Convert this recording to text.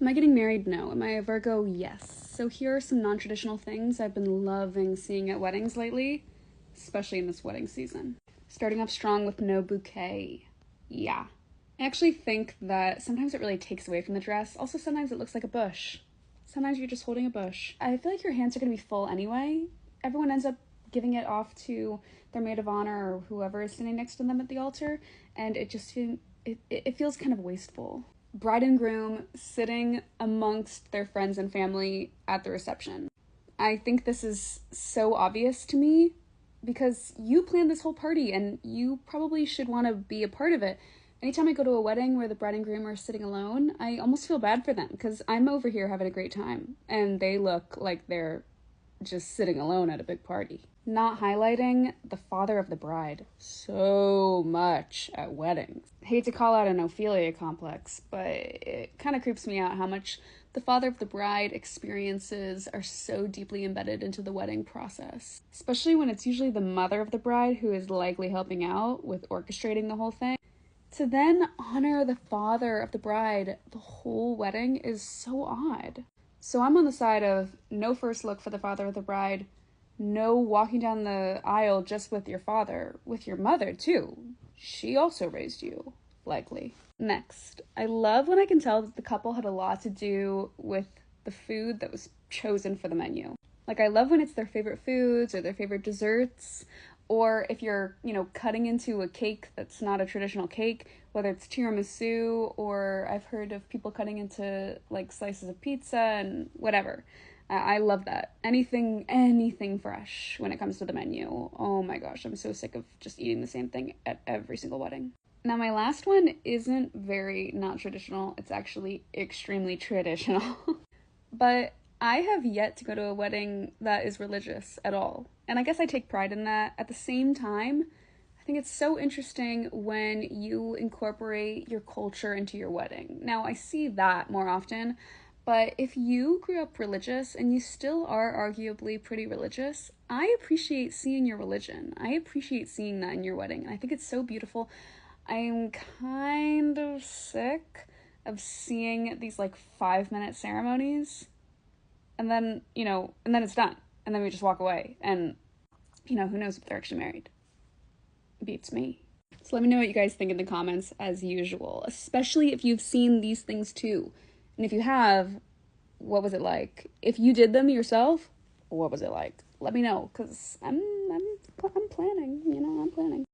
Am I getting married? No. Am I a Virgo? Yes. So here are some non-traditional things I've been loving seeing at weddings lately, especially in this wedding season. Starting off strong with no bouquet. Yeah. I actually think that sometimes it really takes away from the dress. Also, sometimes it looks like a bush. Sometimes you're just holding a bush. I feel like your hands are going to be full anyway. Everyone ends up giving it off to their maid of honor or whoever is sitting next to them at the altar, and it just feels kind of wasteful. Bride and groom sitting amongst their friends and family at the reception. I think this is so obvious to me because you planned this whole party and you probably should want to be a part of it. Anytime I go to a wedding where the bride and groom are sitting alone, I almost feel bad for them because I'm over here having a great time and they look like they're just sitting alone at a big party. Not highlighting the father of the bride so much at weddings. I hate to call out an Ophelia complex, but it kind of creeps me out how much the father of the bride experiences are so deeply embedded into the wedding process. Especially when it's usually the mother of the bride who is likely helping out with orchestrating the whole thing. To then honor the father of the bride the whole wedding is so odd. So I'm on the side of no first look for the father of the bride, no walking down the aisle just with your father, with your mother too. She also raised you, likely. Next, I love when I can tell that the couple had a lot to do with the food that was chosen for the menu. Like, I love when it's their favorite foods or their favorite desserts, or if you're, cutting into a cake that's not a traditional cake, whether it's tiramisu or I've heard of people cutting into like slices of pizza and whatever. I love that. Anything fresh when it comes to the menu. Oh my gosh, I'm so sick of just eating the same thing at every single wedding. Now my last one isn't very not traditional. It's actually extremely traditional. But I have yet to go to a wedding that is religious at all. And I guess I take pride in that. At the same time, I think it's so interesting when you incorporate your culture into your wedding. Now, I see that more often, but if you grew up religious and you still are arguably pretty religious, I appreciate seeing your religion. I appreciate seeing that in your wedding. And I think it's so beautiful. I'm kind of sick of seeing these 5-minute ceremonies and then it's done. And then we just walk away. And, who knows if they're actually married. Beats me. So let me know what you guys think in the comments as usual, especially if you've seen these things too. And if you have, what was it like? If you did them yourself, what was it like? Let me know, because I'm planning, I'm planning.